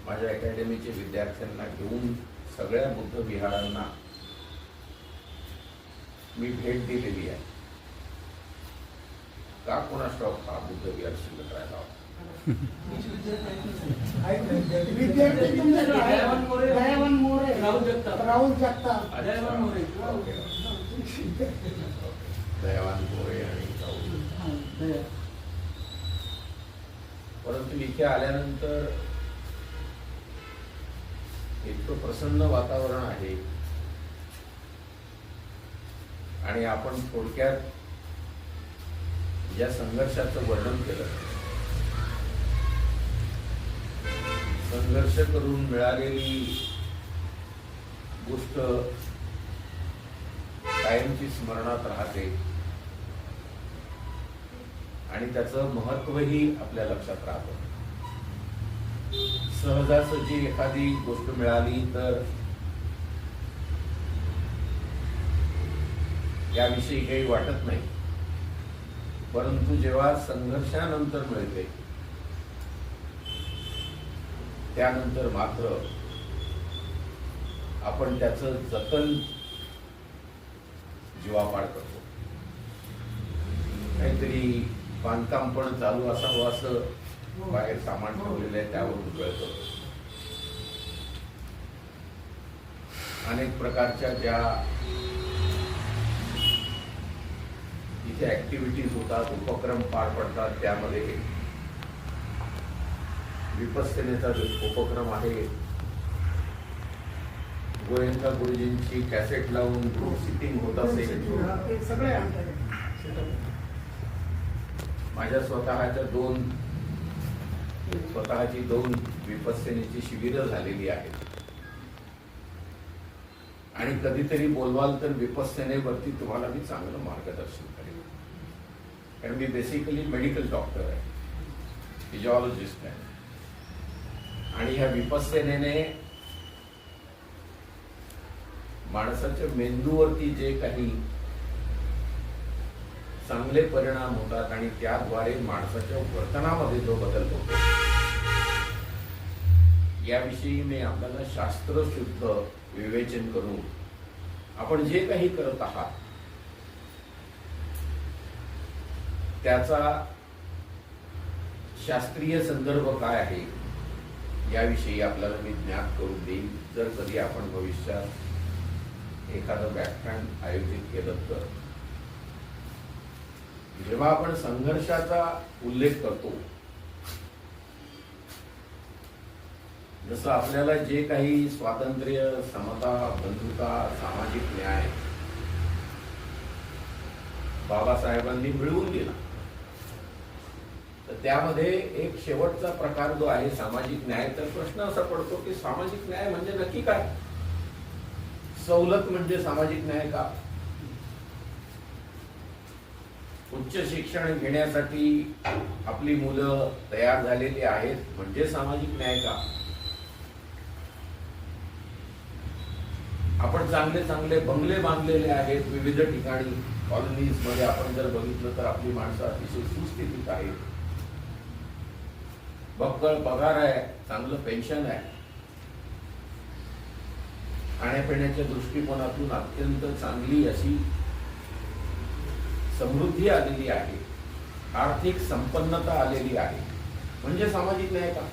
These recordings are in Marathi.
माझ्या अकॅडमीचे विद्यार्थ्यांना घेऊन सगळ्या बुद्ध विहारांना मी भेट दिलेली आहे. का कोणास ठाऊक हा बुद्ध विहार शिल्लक राहिला होता. राहुल जगताप दयावान मोरे आणि राहुल. परंतु इथे आल्यानंतर इतकं प्रसन्न वातावरण आहे आणि आपण थोडक्यात ज्या संघर्षाचं वर्णन केलं, संघर्ष करून मिळालेली गोष्ट कायमची स्मरणात राहते आणि त्याचं महत्वही आपल्या लक्षात राहतं. सहजासहजी एखादी गोष्ट मिळाली तर याविषयी काही वाटत नाही, परंतु जेव्हा संघर्षानंतर मिळते त्यानंतर मात्र आपण त्याचं जतन जीवापाड करतो. काहीतरी बांधकाम पण चालू असावं असं बाहेर सामान ठेवलेलं आहे त्यावरून कळतं. अनेक प्रकारच्या ज्या इथे ऍक्टिव्हिटीज होतात, उपक्रम पार पडतात, त्यामध्ये विपස්සनेचा जो उपक्रम आहे, गोयंका गुरुजींची कॅसेट लावून ग्रुप सिटिंग होत असेल, माझ्या स्वतःची दोन विपස්සनेची शिबिरं झालेली आहेत आणि कधीतरी बोलवाल तर विपස්සनेवरती तुम्हाला मी चांगलं मार्गदर्शन करेन. कारण मी बेसिकली मेडिकल डॉक्टर आहे, फिजिओलॉजिस्ट आहे आणि ह्या विपස්සनेने माणसाच्या मेंदूवरती जे काही चांगले परिणाम होतात आणि त्याद्वारे माणसाच्या वर्तनामध्ये जो बदल होतो याविषयी मी आपल्याला शास्त्रशुद्ध विवेचन करून आपण जे काही करत आहात त्याचा शास्त्रीय संदर्भ काय आहे याविषयी आपल्याला मी ज्ञात करून देईन. जर कधी आपण भविष्यात एखादं व्याख्यान आयोजित केलं तर. जेव्हा आपण संघर्षाचा उल्लेख करतो, जसं आपल्याला जे काही स्वातंत्र्य, समता, बंधुता, सामाजिक न्याय बाबासाहेबांनी मिळवून दिला, तर त्यामध्ये एक शेवटचा प्रकार जो आहे सामाजिक न्याय. तर प्रश्न असा पडतो की सामाजिक न्याय म्हणजे नक्की काय? सवलत म्हणजे सामाजिक न्याय का? उच्च शिक्षण घेण्यासाठी आपली मुलं तयार झालेली आहेत म्हणजे सामाजिक न्याय का? आपण चांगले चांगले बंगले बांधलेले आहेत विविध ठिकाणी, कॉलनीज मध्ये आपण जर बघितलं तर आपली माणसं अतिशय सुस्थितीत आहेत, बक्कळ पगार आहे, चांगलं पेन्शन आहे, खाण्यापिण्याच्या दृष्टिकोनातून अत्यंत चांगली अशी समृद्धी आलेली आहे, आर्थिक संपन्नता आलेली आहे, म्हणजे सामाजिक न्याय का?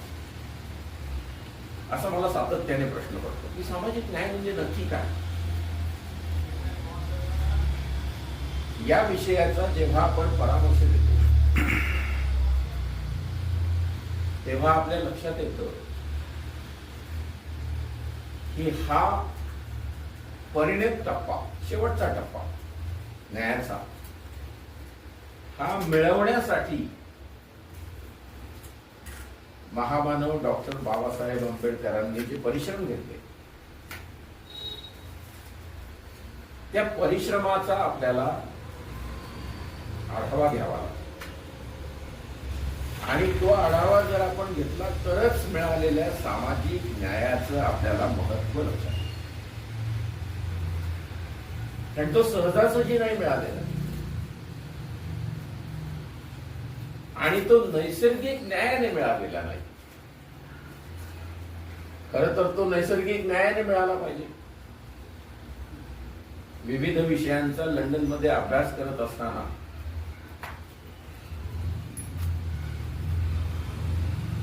असा मला सातत्याने प्रश्न पडतो की सामाजिक न्याय म्हणजे नक्की काय? या विषयाचा जेव्हा आपण परामर्श देतो तेव्हा आपल्या लक्षात येतं की हा परिणत टप्पा, शेवटचा टप्पा न्यायाचा, हा मिळवण्यासाठी महामानव डॉक्टर बाबासाहेब आंबेडकरांनी जे परिश्रम घेतले त्या परिश्रमाचा आपल्याला आढावा घ्यावा आणि तो आढावा जर आपण घेतला तरच मिळालेल्या सामाजिक न्यायाचं आपल्याला महत्व लक्षात येईल. कारण तो सहजासहजी नाही मिळालेला आणि तो नैसर्गिक न्यायाने मिळालेला नाही. खरं तर तो नैसर्गिक न्यायाने मिळाला पाहिजे. विविध विषयांचा लंडनमध्ये अभ्यास करत असताना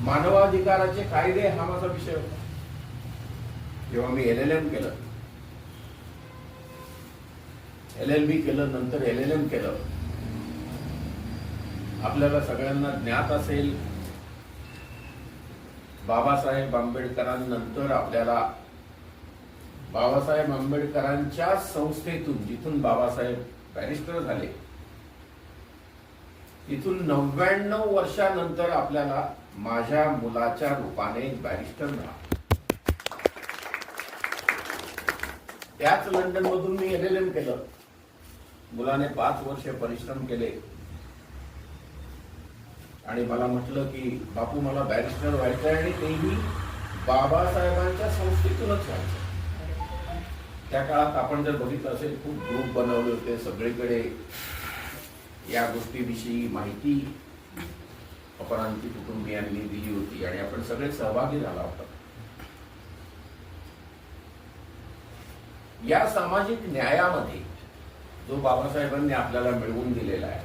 मानवाधिकाराचे कायदे हा माझा विषय होता. जेव्हा मी LLM केलं, LLB केलं, नंतर LLM केलं, आपल्याला सगळ्यांना ज्ञात असेल बाबासाहेब आंबेडकरांनंतर आपल्याला बाबासाहेब आंबेडकरांच्या संस्थेतून, जिथून बाबासाहेब बॅरिस्टर झाले, तिथून 99 वर्षानंतर आपल्याला माझ्या मुलाच्या रूपाने बॅरिस्टर मिळाला. त्याच लंडन मधून मी LLM केलं. मुलाने 5 वर्ष परिश्रम केले आणि मला म्हटलं की बापू मला बॅरिस्टर व्हायचं आणि तेही बाबासाहेबांच्या संस्थेतूनच व्हायचं. त्या काळात आपण जर बघितलं असेल, खूप ग्रुप बनवले होते, सगळीकडे या गोष्टीविषयी माहिती अपरांती कुटुंबियांनी दिली होती आणि आपण सगळे सहभागी झाला होता. या सामाजिक न्यायामध्ये जो बाबासाहेबांनी आपल्याला मिळवून दिलेला आहे,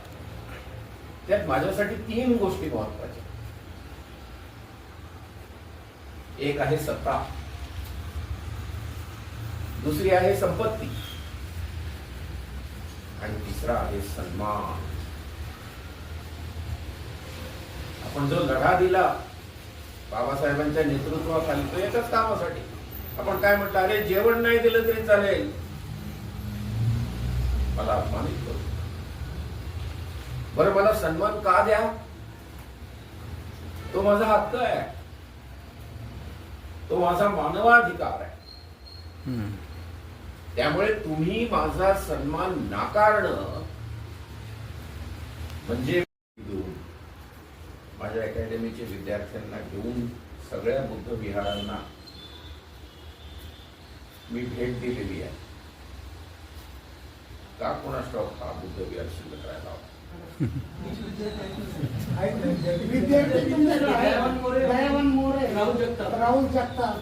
त्यात माझ्यासाठी 3 गोष्टी महत्वाच्या. एक आहे सत्ता, दुसरी आहे संपत्ती आणि तिसरा आहे सन्मान. आपण जो लढा दिला बाबासाहेबांच्या नेतृत्वाखाली, तो एकाच कामासाठी. आपण काय म्हटलं, अरे जेवण नाही दिलं तरी चालेल, मला अपमानित करू, बरं मला सन्मान का द्या, तो माझा हक्क आहे, तो माझा मानवाधिकार आहे. त्यामुळे तुम्ही माझा सन्मान नाकारणं म्हणजे माझ्या अकॅडमीचे विद्यार्थ्यांना घेऊन सगळ्या बुद्ध विहारांना मी भेट दिलेली आहे. का कोणास ठाऊक हा बुद्ध विहार शिल्लक राहिला होता. राहुल जगताप,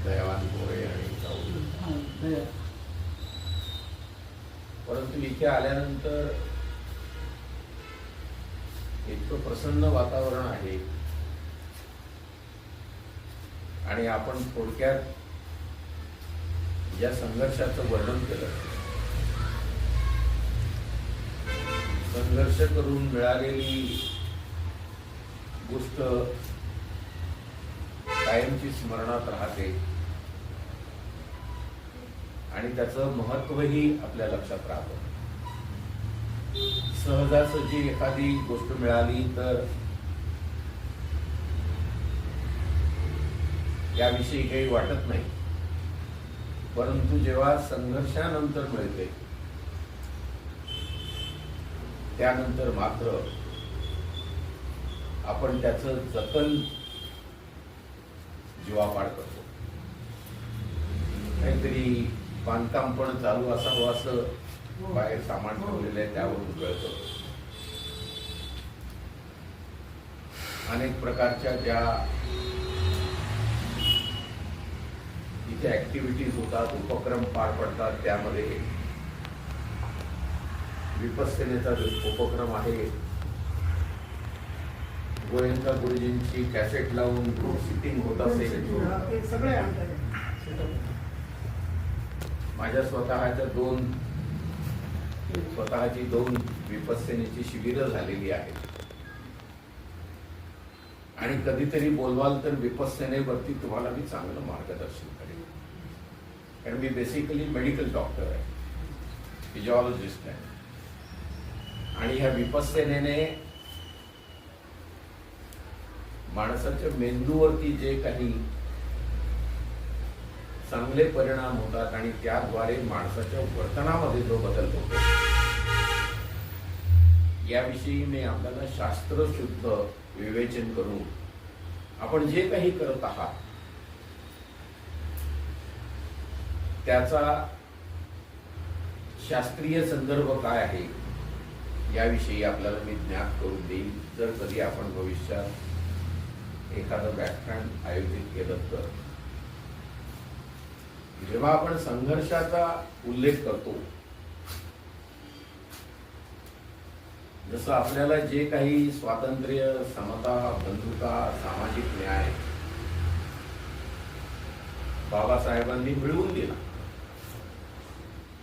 दयावान मोरे आणि राहुल. परंतु इथे आल्यानंतर इतकं प्रसन्न वातावरण आहे आणि आपण थोडक्यात ज्या संघर्षाचं वर्णन केलं, संघर्ष करून मिळालेली गोष्ट कायमची स्मरणात राहते आणि त्याचं महत्वही आपल्या लक्षात राहतं. सहजासहजी एखादी गोष्ट मिळाली तर याविषयी काही वाटत नाही, परंतु जेव्हा संघर्षानंतर मिळते त्यानंतर मात्र आपण त्याचं जतन जीवापाड करतो. काहीतरी बांधकाम पण चालू असावं असं बाहेर सामान ठेवलेलं आहे त्यावरून कळतं. अनेक प्रकारच्या ज्या इथे ऍक्टिव्हिटीज होतात, उपक्रम पार पडतात, त्यामध्ये विपස්සनेचा उपक्रम आहे. गोयंका गुरुजींची कॅसेट लावून ग्रुप सिटिंग होत असेल. माझ्या स्वतःची दोन विपස්සनेची शिबिरं झालेली आहेत आणि कधीतरी बोलवाल तर विपස්සनेवरती तुम्हाला मी चांगलं मार्गदर्शन करेन. कारण मी बेसिकली मेडिकल डॉक्टर आहे, फिजिओलॉजिस्ट आहे आणि ह्या विपස්සनेने माणसाच्या मेंदूवरती जे काही चांगले परिणाम होतात आणि त्याद्वारे माणसाच्या वर्तनामध्ये जो बदल होतो, याविषयी मी आपल्याला शास्त्रशुद्ध विवेचन करून आपण जे काही करत आहात त्याचा शास्त्रीय संदर्भ काय आहे याविषयी आपल्याला मी ज्ञात करून देईन. जर कधी आपण भविष्यात एखादं व्याख्यान आयोजित केलं तर जेव्हा आपण संघर्षाचा उल्लेख करतो, जसं आपल्याला जे काही स्वातंत्र्य, समता, बंधुता, सामाजिक न्याय बाबासाहेबांनी मिळवून दिला,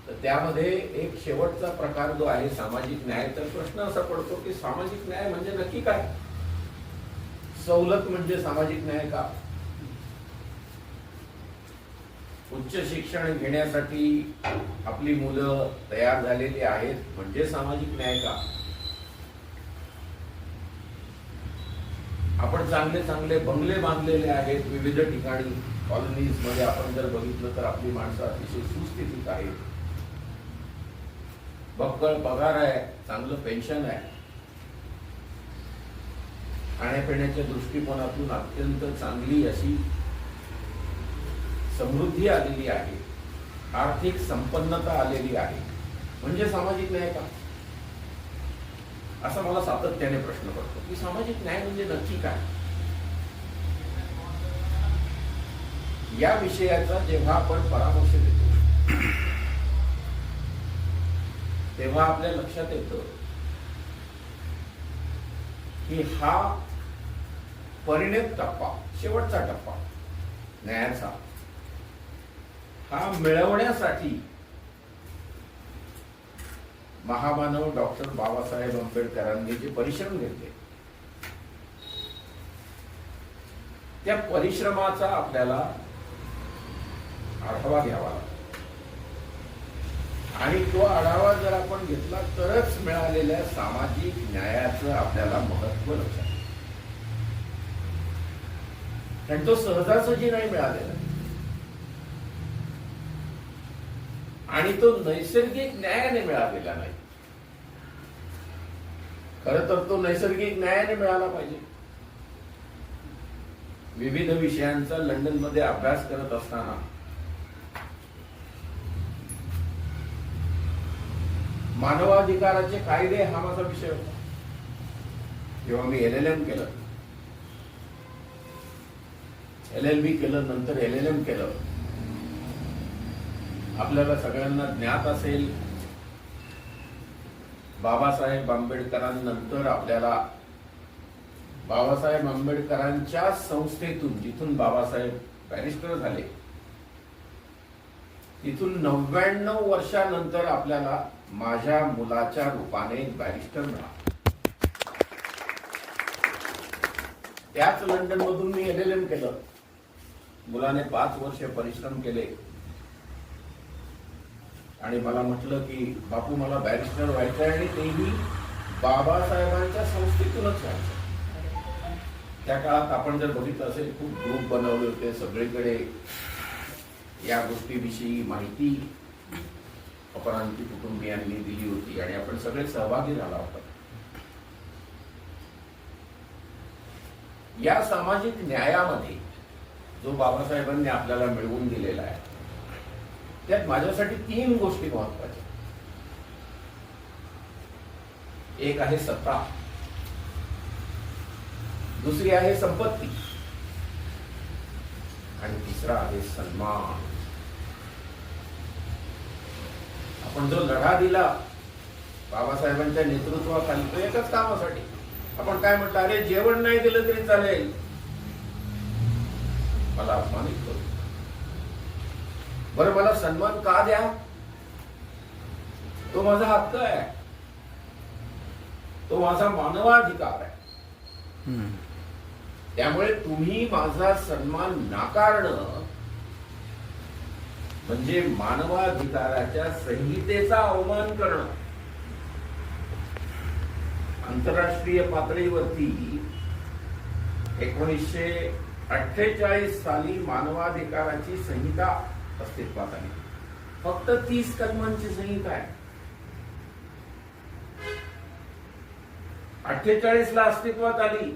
तर त्यामध्ये एक शेवटचा प्रकार जो आहे सामाजिक न्याय, तर प्रश्न असा पडतो की सामाजिक न्याय म्हणजे नक्की काय? सवलत म्हणजे सामाजिक न्याय का? उच्च शिक्षण घेण्यासाठी आपली मुलं तयार झालेली आहेत म्हणजे सामाजिक न्याय का? आपण चांगले चांगले बंगले बांधलेले आहेत विविध ठिकाणी, कॉलनीज मध्ये आपण जर बघितलं तर आपली माणसं अतिशय सुस्थितीत आहेत, बक्कळ पगार आहे, चांगलं पेन्शन आहे, खाण्यापिण्याच्या दृष्टिकोनातून अत्यंत चांगली अशी समृद्धी आलेली आहे, आर्थिक संपन्नता आलेली आहे, म्हणजे सामाजिक न्याय का? असा मला सातत्याने प्रश्न पडतो की सामाजिक न्याय म्हणजे नक्की काय? या विषयाचा जेव्हा आपण परामर्श देतो तेव्हा आपल्या लक्षात येतं की हा परिणत टप्पा, शेवटचा टप्पा न्यायाचा, हा मिळवण्यासाठी महामानव डॉक्टर बाबासाहेब आंबेडकरांनी जे परिश्रम घेतले, त्या परिश्रमाचा आपल्याला आढावा घ्यावा लागतो. आणि तो आढावा जर आपण घेतला तरच मिळालेल्या सामाजिक न्यायाचं आपल्याला महत्व लक्षात येईल. कारण तो सहजासहजी नाही मिळालेला आणि तो नैसर्गिक न्यायाने मिळालेला नाही. खरं तर तो नैसर्गिक न्यायाने मिळाला पाहिजे. विविध विषयांचा लंडन मध्ये अभ्यास करत असताना मानवाधिकाराचे कायदे हा माझा विषय होता. जेव्हा मी LLM केलं, LLB केलं, नंतर LLM केलं, आपल्याला सगळ्यांना ज्ञात असेल बाबासाहेब आंबेडकरांनंतर आपल्याला बाबासाहेब आंबेडकरांच्या संस्थेतून, जिथून बाबासाहेब बॅरिस्टर झाले, तिथून 99 वर्षानंतर आपल्याला माझ्या मुलाच्या रूपाने बॅरिस्टर मिळाला. त्याच लंडन मधून मी LLM केलं. मुलाने 5 वर्ष परिश्रम केले आणि मला म्हटलं की बापू मला बॅरिस्टर व्हायचंय आणि तेही बाबासाहेबांच्या संस्थेतूनच व्हायचं. त्या काळात आपण जर बघितलं असेल खूप ग्रुप बनवले होते, सगळीकडे या गोष्टीविषयी माहिती अपरांती कुटुंबियांनी दिली होती आणि आपण सगळे सहभागी झाला होता. या सामाजिक न्यायामध्ये जो बाबासाहेबांनी आपल्याला मिळवून दिलेला आहे, त्यात माझ्यासाठी 3 गोष्टी महत्वाच्या. एक आहे सत्ता, दुसरी आहे संपत्ती आणि तिसरा आहे सन्मान. आपण जो लढा दिला बाबासाहेबांच्या नेतृत्वाखाली, तो एकच कामासाठी. आपण काय म्हटलं, अरे जेवण नाही दिलं तरी चालेल, मला अपमानित करू, बरं मला सन्मान का द्या, तो माझा हक्क आहे, तो माझा मानवाधिकार आहे. त्यामुळे तुम्ही माझा सन्मान नाकारणं म्हणजे मानवाधिकाराच्या संहितेचा अवमान करणं. आंतरराष्ट्रीय पातळीवरती 1948 साली मानवाधिकाराची संहिता अस्तित्वात आली. फक्त 30 कलमांची संहिता आहे. 48 ला अस्तित्वात आली,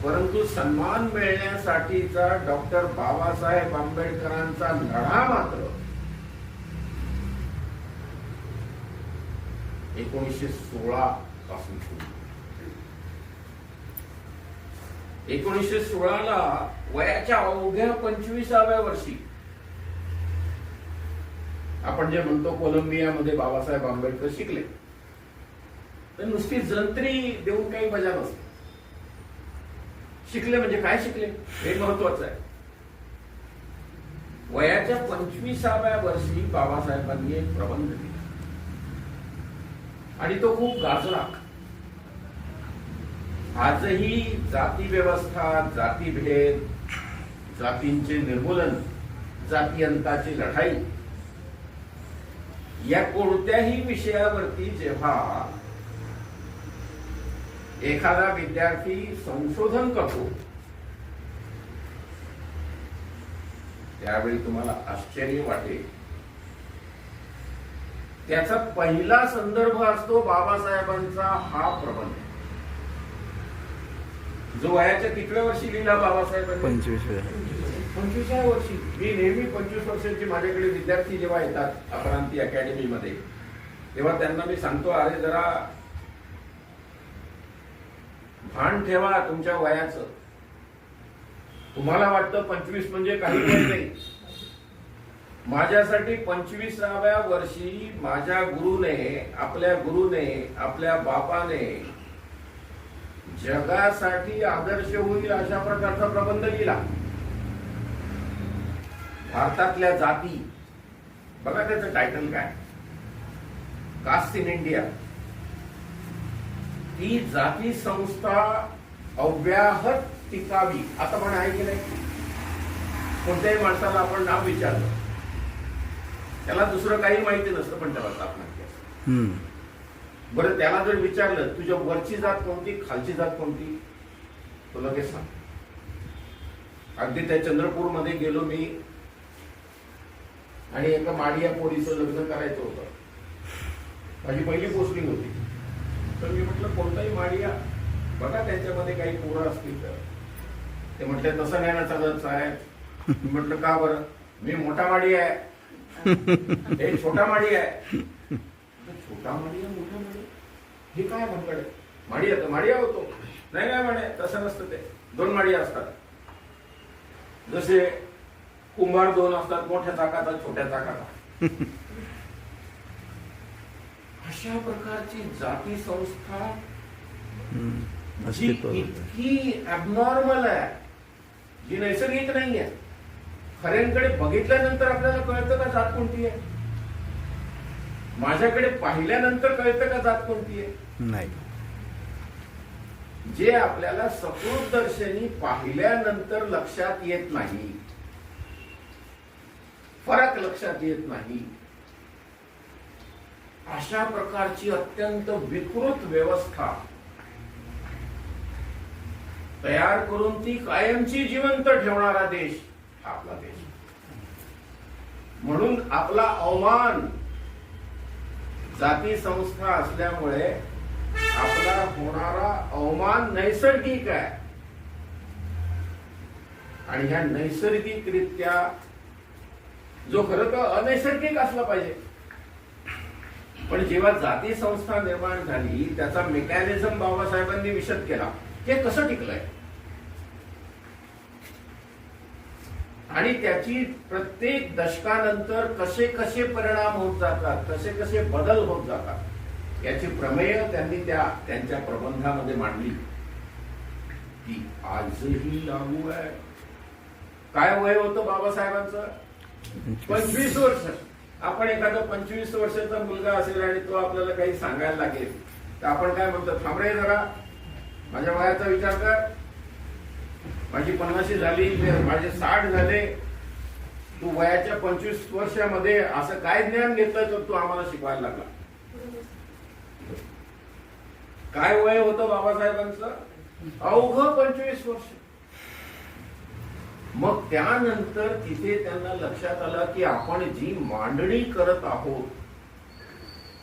परंतु सन्मान मिळण्यासाठीचा डॉक्टर बाबासाहेब आंबेडकरांचा लढा मात्र 1916 पासून सुरू. 1916 वयाच्या अवघ्या 25व्या वर्षी आपण जे म्हणतो कोलंबियामध्ये बाबासाहेब आंबेडकर शिकले, तर नुसती जंत्री देऊन काही मजा नसते. शिकले म्हणजे काय शिकले हे महत्वाचं आहे. वयाच्या 25व्या वर्षी बाबासाहेबांनी एक प्रबंध दिला आणि तो खूप गाजला. आजही जाती व्यवस्था, जातीभेद, जातींचे निर्मूलन, जातीयंताची लढाई या कोणत्याही विषयावरती जेव्हा एखादा विद्यार्थी संशोधन करतो त्यावेळी तुम्हाला आश्चर्य वाटेल. त्याचा पहिला संदर्भ असतो बाबासाहेबांचा हा प्रबंध, जो वयाच्या कितव्या वर्षी लिहिला बाबासाहेबांनी? 25व्या वर्षी. मी नेहमी 25 वर्षांचे माझ्याकडे विद्यार्थी जेव्हा येतात अपरांती अकॅडमीमध्ये, तेव्हा त्यांना मी सांगतो, अरे जरा भान ठेवा तुमच्या वयाचं. तुम्हाला वाटतं 25 म्हणजे काही वय नाही. माझ्यासाठी 25व्या वर्षी माझ्या गुरुने, आपल्या बापाने जगासाठी आदर्श होईल अशा प्रकारचा प्रबंध लिहिला. भारतातल्या जाती, बघा त्याचं टायटल काय, कास्ट इन इंडिया. ती जाती संस्था अव्याहत टिकावी. आता पण आहे की नाही? कोणत्याही माणसाला आपण नाव विचारलं, त्याला दुसरं काही माहिती नसतं, पण त्याला जात माहिती असतं. बरं, त्याला जर विचारलं तुझ्या वरची जात कोणती, खालची जात कोणती, तो लगेच सांग. अगदी त्या चंद्रपूरमध्ये गेलो मी आणि एका माडिया पोरीचं लग्न करायचं होतं. माझी पहिली पोस्टिंग होती. तर मी म्हटलं कोणताही माडिया बघा, त्यांच्यामध्ये काही पोरं असतील तर. ते म्हटले तसं नाही ना चालत साहेब. मी म्हटलं का बरं? मी मोठा माडी आहे, हे छोटा माडी आहे. छोटा माडिया, मोठा माडिया, हे काय म्हणकडे? माडिया तर माडिया होतो. नाही काय म्हणे, तसं नसतं. ते 2 माडिया असतात. जसे कुंभार 2 असतात, मोठ्या चाकाचा, छोट्या चाकाचा. अशा प्रकारची जाती संस्था जी इतकी ॲबनॉर्मल आहे, जी नैसर्गिक नाही आहे. खऱ्यांकडे बघितल्यानंतर आपल्याला कळतं का जात कोणती आहे? माझ्याकडे पाहिल्यानंतर कळतं का जात कोणती आहे? नाही. जे आपल्याला सकृतदर्शनी पाहिल्यानंतर लक्षात येत नाही, फरक लक्षात येत नाही, अशा प्रकारची अत्यंत विकृत व्यवस्था तयार करून ती कायमची जिवंत ठेवणारा देश हा आपला देश. म्हणून आपला अवमान जाती संस्था असल्यामुळे आपला होणारा अवमान नैसर्गिक आहे. आणि ह्या नैसर्गिकरित्या, जो खरं तर अनैसर्गिक असला पाहिजे, पण जेव्हा जाती संस्था निर्माण झाली त्याचा मेकॅनिझम बाबासाहेबांनी विशद केला. हे कसं टिकलंय आणि त्याची प्रत्येक दशकानंतर कसे कसे परिणाम होत जातात, कसे कसे बदल होत जातात, याची प्रमेय त्यांनी त्यांच्या प्रबंधामध्ये मांडली. ती आजही लागू आहे. काय वय होतं बाबासाहेबांचं? 25 वर्ष. आपण एखादा 25 वर्षाचा मुलगा असेल आणि तो आपल्याला काही सांगायला लागेल तर आपण काय म्हणतो, थांब रे जरा, माझ्या वयाचा विचार कर. माझी 50 झाली, माझे 60 झाले, तू वयाच्या 25 वर्षामध्ये असं काय ज्ञान घेतलं तर तू आम्हाला शिकवायला लागला. काय वय होतं बाबासाहेबांचं? अवघं 25 वर्ष. मग त्यानंतर तिथे त्यांना लक्षात आलं की आपण जी मांडणी करत आहोत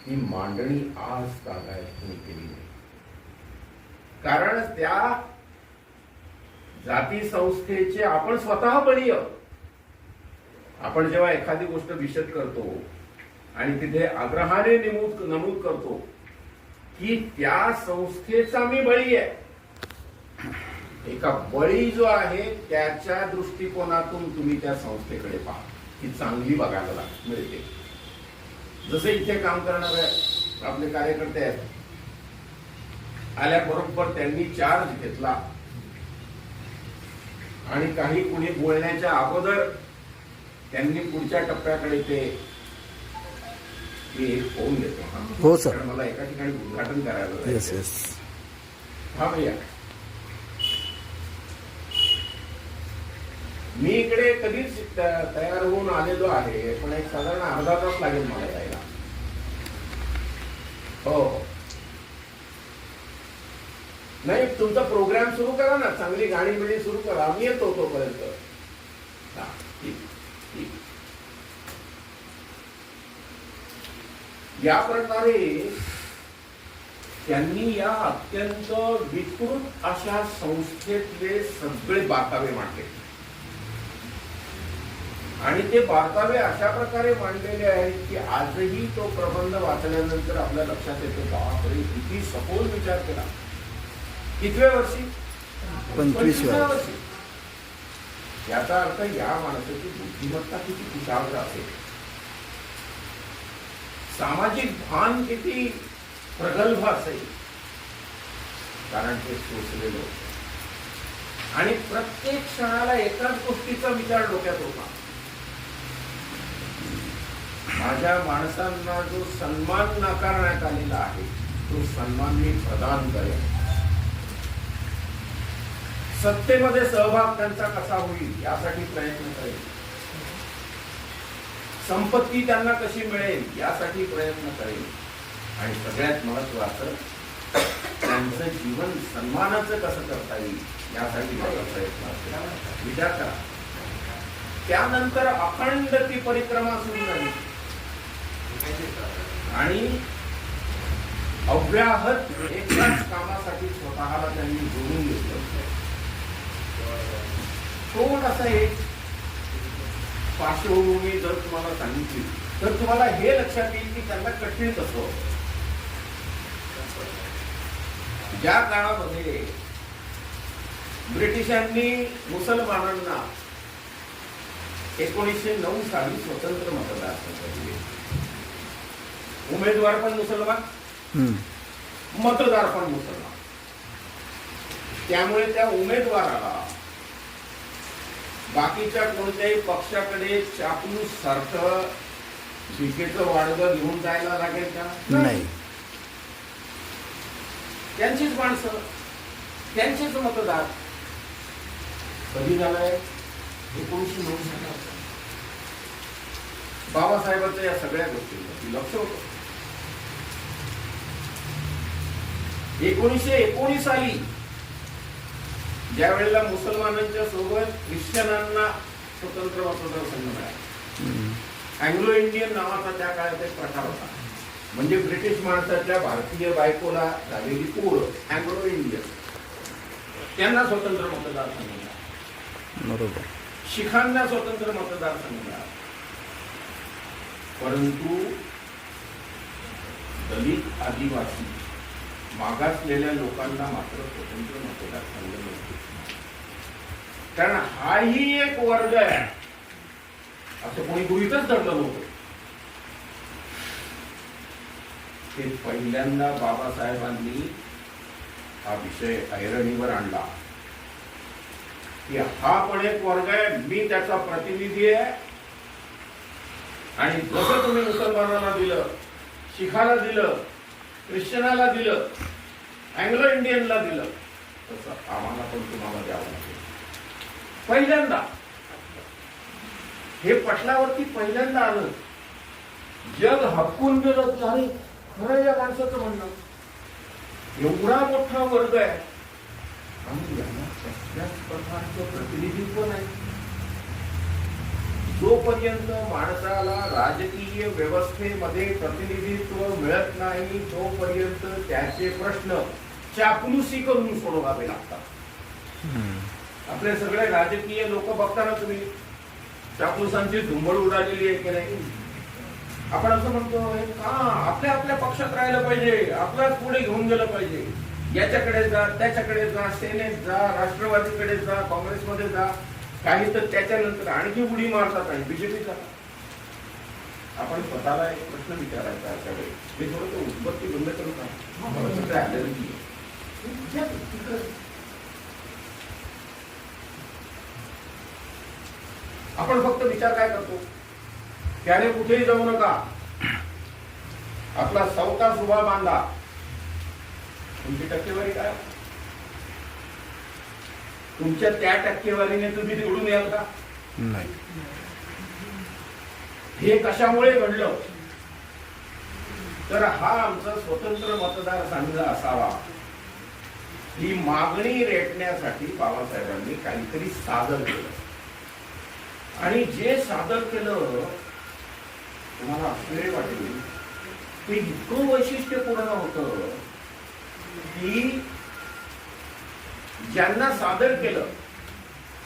ती मांडणी आज तागायत केली नाही. कारण त्या जाती संस्थेचे आपण स्वतः बळी आहोत. आपण जेव्हा एखादी गोष्ट विशद करतो आणि तिथे आग्रहाने नमूद करतो की त्या संस्थेचा मी बळी आहे, एका बळी जो आहे त्याच्या दृष्टिकोनातून तुम्ही त्या संस्थेकडे पहा, ही चांगली बघायला मिळते. जसे इथे काम करणारे आपले कार्यकर्ते आहेत, आल्याबरोबर त्यांनी चार्ज घेतला आणि काही कुणी बोलण्याच्या अगोदर त्यांनी पुढच्या टप्प्याकडे ते होऊन देतो. हो सर, मला एका ठिकाणी उद्घाटन करायला. Yes yes. हा भैया, मी इकडे कधीच तयार होऊन आलेलो आहे, पण एक साधारण अर्धा तास लागेल मला यायला. हो, नाही तुमचा प्रोग्राम सुरू करा ना, चांगली गाणी बिणी सुरू करा, आम्ही येतो तोपर्यंत. या प्रकारे त्यांनी या अत्यंत विकृत अशा संस्थेतले सगळे बारकावे मांडले आणि ते बारकावे अशा प्रकारे मांडलेले आहेत की आजही तो प्रबंध वाचल्यानंतर आपल्या लक्षात येतो, बापरे किती सखोल विचार केला. कितव्या वर्षी? 25व्या वर्षी. याचा अर्थ या माणसाची बुद्धिमत्ता किती कुशाग्र असेल, सामाजिक भान किती प्रगल्भ असेल, कारण ते सोचलेलो आणि प्रत्येक क्षणाला एकाच गोष्टीचा विचार डोक्यात होता, माझ्या माणसांना जो सन्मान नाकारण्यात आलेला आहे तो सन्मान मी प्रदान करेन. सत्तेमध्ये सहभाग त्यांचा कसा होईल यासाठी प्रयत्न करेल, संपत्ती त्यांना कशी मिळेल यासाठी प्रयत्न करेल आणि सगळ्यात महत्वाचं त्यांचं जीवन सन्मानाचं कसं करता येईल यासाठी माझा प्रयत्न असेल. विचार करा. त्यानंतर अखंड ती परिक्रमा सुरू झाली आणि अव्याहत एकाच कामासाठी स्वतःला त्यांनी जोडून घेतलं. थोडासा एक पार्श्वभूमी जर तुम्हाला सांगितली तर तुम्हाला हे लक्षात येईल की त्यांना कठीण कसं. ज्या काळामध्ये ब्रिटिशांनी मुसलमानांना 1909 साली स्वतंत्र मतदारसंघ दिले, उमेदवार पण मुसलमान, मतदार पण मुसलमान, त्यामुळे त्या उमेदवाराला बाकीच्या कोणत्याही पक्षाकडे चापलूस सारखं भिकेचं वाडगं घेऊन जायला लागेल का? नाही. त्यांचीच माणसं, त्यांचेच मतदार. कधी झालंय? 1909 साली. बाबासाहेबांच्या या सगळ्या गोष्टींवरती लक्ष होतं. 1919 साली ज्या वेळेला मुसलमानांच्या सोबत ख्रिश्चनांना स्वतंत्र मतदारसंघ मिळाला, अँग्लो इंडियन नावाचा त्या काळात एक प्रकार होता, म्हणजे ब्रिटिश माणसाच्या भारतीय बायकोला झालेली पोर अँग्लो इंडियन, त्यांना स्वतंत्र मतदारसंघ मिळाला. बरोबर. शिखांना स्वतंत्र मतदारसंघ मिळाला, परंतु दलित, आदिवासी, मागासलेल्या लोकांना मात्र स्वतंत्र मतदारसंघ नव्हते. कारण हाही एक वर्ग आहे असं कोणी गृहीतच धरलं नव्हतं. ते पहिल्यांदा बाबासाहेबांनी हा विषय ऐरणीवर आणला की हा पण एक वर्ग आहे, मी त्याचा प्रतिनिधी आहे आणि जसं तुम्ही मुसलमानांना दिलं, शिखाला दिलं, ख्रिश्चनाला दिलं, अँग्लो इंडियनला दिलं, तसं आम्हाला पण तुम्हाला द्यावं लागेल. पहिल्यांदा हे पटलावरती पहिल्यांदा आलं. जग हक्कून गेलं की अरे खरं या माणसाचं म्हणणं, एवढा मोठा वर्ग आहे आणि यांना कसल्याच प्रकारचं प्रतिनिधित्व नाही. जोपर्यंत माणसाला राजकीय व्यवस्थेमध्ये प्रतिनिधित्व मिळत नाही तोपर्यंत त्याचे प्रश्न चापलुसी करून सोडवावे लागतात. आपले सगळे राजकीय लोक बघताना तुम्ही चापलुसांची धुंबळ उडालेली आहे की नाही. आपण असं म्हणतो का आपल्या आपल्या पक्षात राहिलं पाहिजे, आपल्याच पुढे घेऊन गेलं पाहिजे. याच्याकडे जा, त्याच्याकडे जा, सेनेत जा, राष्ट्रवादीकडे जा, काँग्रेसमध्ये जा, काही तर त्याच्यानंतर आणखी उडी मारतात आणि बीजेपीचा. आपण स्वतःला एक प्रश्न विचारायचा अशा वेळी, मी थोडं उत्पत्ती बंद करू का? मला सगळं ॲलर्जी आहे. आपण फक्त विचार काय करतो, त्याने कुठेही जाऊ नका, आपला सावकाश उभा बांधा. तुमची टक्केवारी काय? तुमच्या त्या टक्केवारीने तुम्ही निवडून याल का? नाही. हे कशामुळे घडलं? तर हा आमचा स्वतंत्र मतदारसंघ असावा ही मागणी रेटण्यासाठी बाबासाहेबांनी काहीतरी सादर केलं. आणि जे सादर केलं तुम्हाला आश्चर्य वाटेल, ते इतकं वैशिष्ट्यपूर्ण होतं की ज्यांना सादर केलं,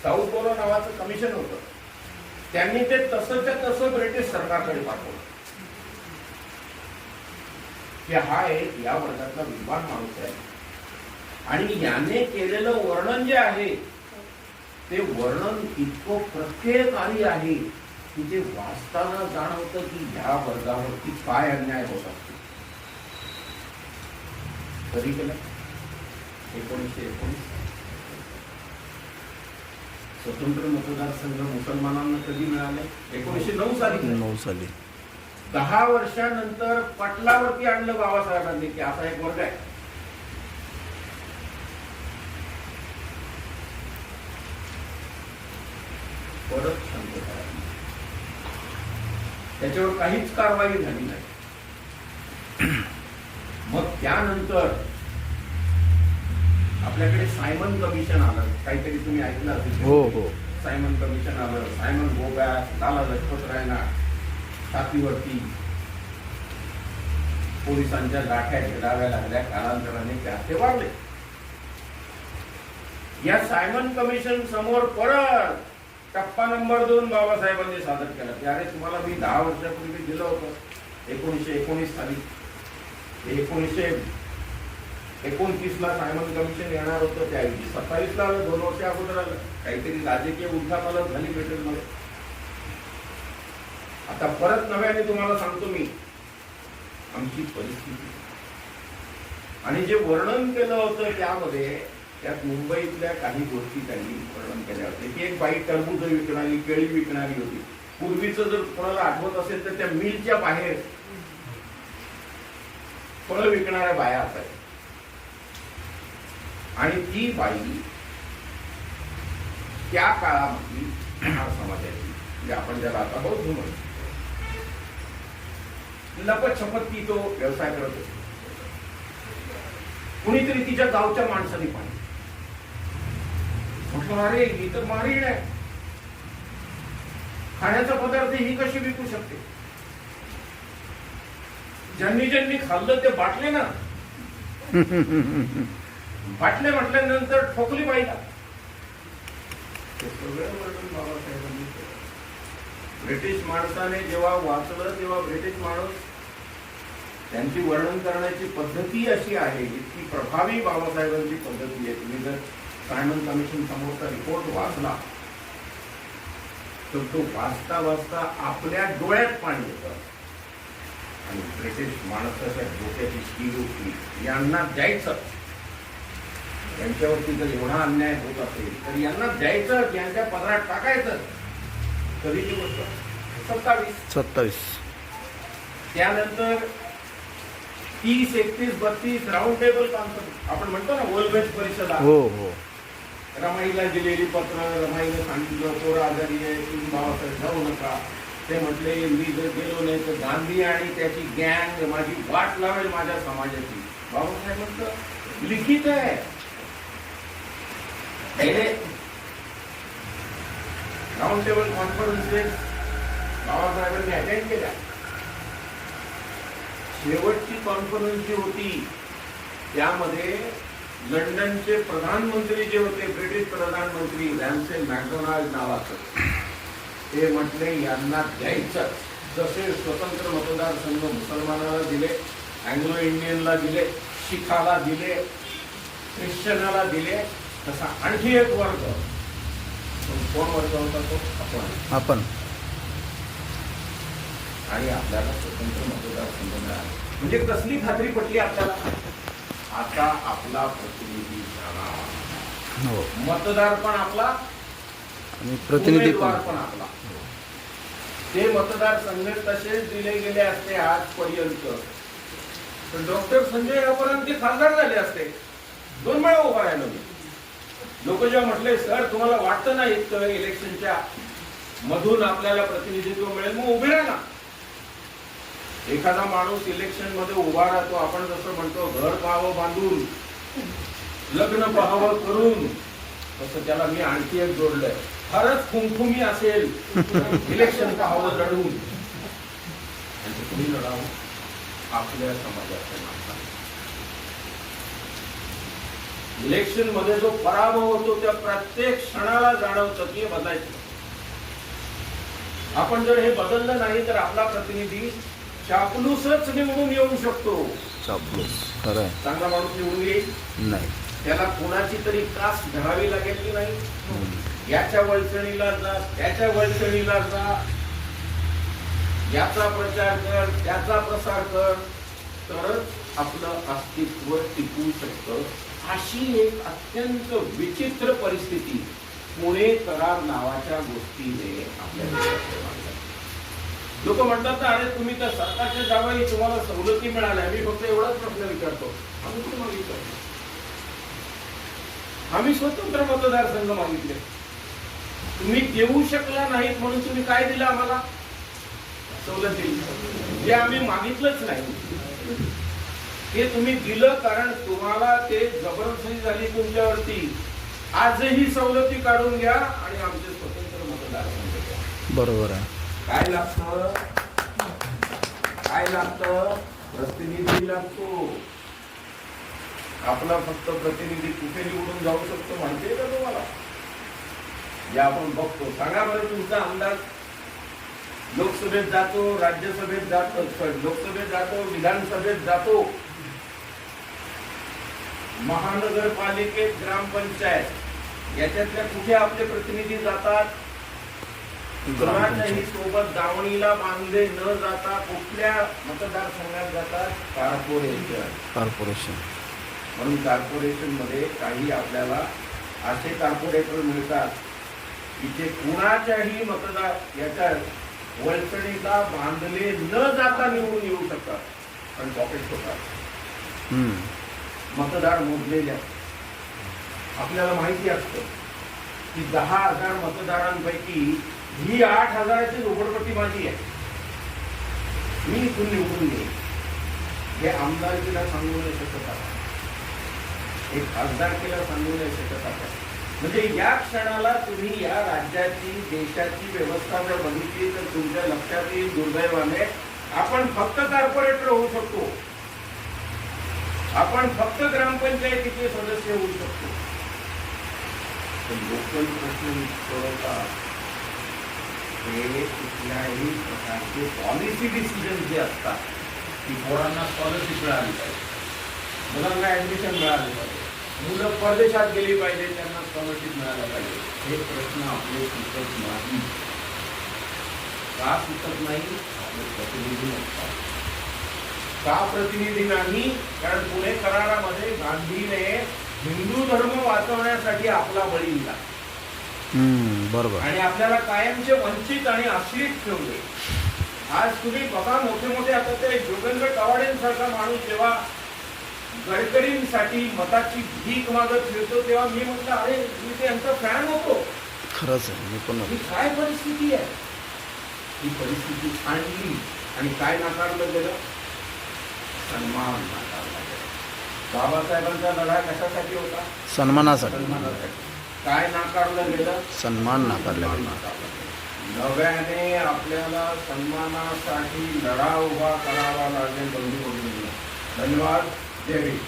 साऊथ पोलो नावाचं कमिशन होतं, त्यांनी ते तसंच्या तसं ब्रिटिश सरकारकडे पाठवलं की हा एक या वर्गातला विद्वान माणूस आहे आणि याने केलेलं वर्णन जे आहे ते वर्णन इतकं प्रत्ययकारी आहे की ते वाचताना जाणवतं की ह्या वर्गावरती काय अन्याय होत असतो. कधी केलं? 1919. स्वतंत्र मतदारसंघ मुसलमानांना कधी मिळाले? 1909 साली. 9 साली. 10 वर्षानंतर पटलावरती आणलं बाबासाहेबांनी की असा एक वर्ग आहे. परत शांतता आली. त्याच्यावर काहीच कारवाई झाली नाही. मग त्यानंतर आपल्याकडे सायमन कमिशन आलं, काहीतरी तुम्ही ऐकलं असेल. हो हो. सायमन कमिशन आलं. सायमन गोबॅक, लाला लजपत रायना छातीवरती पोलिसांच्या लाठ्या झेलाव्या लागल्या. कालांतराने ते वाढले. या सायमन कमिशन समोर परत टप्पा नंबर 2 बाबासाहेबांनी सादर केला की अरे तुम्हाला मी 10 वर्षापूर्वी दिलं होतं 1919 साली. 1929 ला सायमन कमिशन येणार होतं, त्याऐवजी 27 ला आलं. 2 वर्ष अगोदर आलं. काहीतरी राजकीय उलथापालथ झाली ब्रिटनमध्ये. आता परत नव्याने तुम्हाला सांगतो मी आमची परिस्थिती आणि जे वर्णन केलं होतं त्यामध्ये, त्यात मुंबईतल्या काही गोष्टी त्यांनी वर्णन केल्या होत्या की एक बाई टरबूज विकणारी, केळी विकणारी होती. पूर्वीचं जर कोणाला आठवत असेल तर त्या मिलच्या बाहेर फळं विकणाऱ्या बाया असायच्या आणि ती बाई त्या काळामध्ये महार समाजाची, म्हणजे आपण ज्याला आता बौद्ध म्हणतो, लपत छपत ती तो व्यवसाय करत होती. कुणीतरी तिच्या गावच्या माणसाने पाहिजे. म्हटलं अरे ही तर मारीण आहे, खाण्याचा पदार्थ ही कशी विकू शकते? ज्यांनी ज्यांनी खाल्लं ते बाटले ना. बाटले म्हटल्यानंतर ठोकली बाईला. ब्रिटिश माणसाने जेव्हा वाचलं तेव्हा ब्रिटिश माणूस त्यांची वर्णन करण्याची पद्धती अशी आहे, इतकी प्रभावी बाबासाहेबांची पद्धती आहे. तुम्ही जर सायमन कमिशन समोरचा रिपोर्ट वाचला तर तो वाचता वाचता आपल्या डोळ्यात पाणी येतं. आणि ब्रिटिश माणसाच्या डोक्याची शीर उठली. यांना द्यायचं, यांच्यावरती जर एवढा अन्याय होत असेल तर यांना द्यायचं, यांच्या पदरात टाकायचं. कधीची गोष्ट? 27. त्यानंतर 30, 31, 32 राऊंड टेबल कॉन्फरन्स आपण म्हणतो ना, वर्ल्ड परिषदा. हो हो. रमाईला दिलेली पत्र, रमाईला सांगितलं पोरं आजारी आहे, तुम्ही बाबासाहेब जाऊ नका. ते म्हटले मी जर गेलो नाही तर गांधी आणि त्याची गँग माझी वाट लावेल माझ्या समाजाची. बाबासाहेब म्हटलं लिखित आहे. राऊंड टेबल कॉन्फरन्सेस बाबासाहेबांनी अटेंड केल्या. शेवटची कॉन्फरन्स जी होती त्यामध्ये लंडनचे प्रधानमंत्री जे होते, ब्रिटिश प्रधानमंत्री रॅमसे मॅकडोनाल्ड नावाचं, ते म्हटले यांना द्यायचं. जसे स्वतंत्र मतदारसंघ मुसलमानाला दिले, अँग्लो इंडियनला दिले, शिखाला दिले, ख्रिश्चनाला दिले, तसा आणखी एक वर्ग. कोण वर्ग होता तो? आपण. आणि आपल्याला स्वतंत्र मतदारसंघ मिळाला. म्हणजे कसली खात्री पटली आपल्याला? आता आपला प्रतिनिधी जाणार, हो. मतदार पण आपला आणि प्रतिनिधी उमेदवार पण. पण आपला. ते मतदारसंघ तसेच दिले गेले असते आजपर्यंत, तर डॉक्टर संजय यापर्यंत ते खासदार झाले असते. 2 वेळा उभा राहिलो मी. लोक जेव्हा म्हटले सर तुम्हाला वाटतं ना इतकं इलेक्शनच्या मधून आपल्याला प्रतिनिधित्व मिळेल, मग उभे राहा ना. एखादा माणूस इलेक्शन मध्ये उभा राहतो, आपण जसं म्हणतो घर पाहावं बांधून, लग्न पाहावं करून, तसं त्याला मी आणखी एक जोडलंय, फारच खुमखुमी असेल इलेक्शन पाहावं लढून, आणि कुणी लढावं आपल्या समाजाच्या नात्याने. इलेक्शन मध्ये जो पराभव होतो त्या प्रत्येक क्षणाला जाणवतं की हे बदलायचं. आपण जर हे बदललं नाही तर आपला प्रतिनिधी चापलूसच निवडून येऊ शकतो. चापलूस, खरं आहे. चांगला माणूस निवडून येईल नाही. त्याला कुणाची तरी कास धरावी लागेल की नाही? याच्या वळचणीला जा, त्याच्या वळचणीला जा, याचा प्रचार कर, त्याचा प्रसार कर, तरच आपलं अस्तित्व टिकू शकतं. अशी एक अत्यंत विचित्र परिस्थिती पुणे करार नावाच्या गोष्टीने आपल्या देशात मांडली. लोक म्हणतात ना, अरे तुम्ही तर सरकारच्या जागाही तुम्हाला सवलती मिळाल्या. मी फक्त एवढाच प्रश्न विचारतो, आम्ही कुठे मागितलं? आम्ही स्वतंत्र मतदारसंघ मागितले. तुम्ही देऊ शकला नाहीत म्हणून तुम्ही काय दिलं आम्हाला? सवलत दिली. जे आम्ही मागितलंच नाही ते तुम्ही दिलं, कारण तुम्हाला ते जबरदस्ती झाली तुमच्यावरती. आजही सवलती काढून घ्या आणि आमचे स्वतंत्र मतदारसंघ घ्या. बरोबर आहे. काय लागतं? काय लागतं? प्रतिनिधी लागतो. आपला फक्त प्रतिनिधी कुठे निवडून जाऊ शकतो माहितीये का तुम्हाला? जे आपण बघतो. सांगा बरं तुमचा अंदाज. लोकसभेत जातो, राज्यसभेत जातो, लोकसभेत जातो, विधानसभेत जातो, महानगरपालिकेत, ग्रामपंचायत, याच्यातल्या कुठे आपले प्रतिनिधी जातात? कोणाच्याही सोबत दावणीला बांधले न जाता कुठल्या मतदारसंघात जातात? कॉर्पोरेशन. म्हणून कॉर्पोरेशन मध्ये काही आपल्याला असे कॉर्पोरेटर मिळतात की ते कुणाच्याही मतदार याच्या वळचणीला बांधले न जाता निवडून येऊ शकतात, पण पॉकेट होतात. मतदार मोजलेले असतात. आपल्याला माहिती असतं की 10,000 मतदारांपैकी ही 8,000ची झोपडपट्टी माझी आहे, मी इथून निवडून येईल. हे आमदारकीला सांगू नाही शकत आपण, एक खासदारकीला सांगू नाही शकत आपण. म्हणजे या क्षणाला तुम्ही या राज्याची, देशाची व्यवस्था जर बघितली तर तुमच्या लक्षात येईल दुर्दैवाने आपण फक्त कॉर्पोरेटर होऊ शकतो, आपण फक्त ग्रामपंचायतीचे सदस्य होऊ शकतो. लोकल प्रश्न सोडवतात हे कुठल्याही प्रकारचे पॉलिसी डिसिजन जे असतात की पोरांना स्कॉलरशिप मिळाली पाहिजे, मुलांना ऍडमिशन मिळाले पाहिजे, मुलं परदेशात गेली पाहिजे, त्यांना स्कॉलरशिप मिळायला पाहिजे, हे प्रश्न आपले सुटत नाही. का सुटत नाही? आपले प्रतिनिधी नसतात. का प्रतिनिधी नाही? कारण पुणे करारामध्ये गांधीने हिंदू धर्म वाचवण्यासाठी आपला बळी दिला. बरोबर. आणि आपल्याला कायमचे वंचित आणि आश्रित ठेवले. आज तुम्ही बघा, मोठे मोठे आता ते जोगेंद्र कवाडेंसारखा माणूस जेव्हा गडकरींसाठी मताची भीक मागत फिरतो तेव्हा मी म्हटलं अरे मी त्यांचा फॅन होतो. खरंच आहे. मी पण ही काय परिस्थिती आहे? ही परिस्थिती आणली आणि काय नाकारलं गेलं? सन्मान नाकारला गेला. बाबासाहेबांचा लढा कशासाठी होता? सन्मानासाठी. काय नाकारलं गेलं? सन्मान नाकारला गेला. नव्याने आपल्याला सन्मानासाठी लढा उभा करावा लागेल. बंधू भगिनींनो, धन्यवाद. जय हिंद.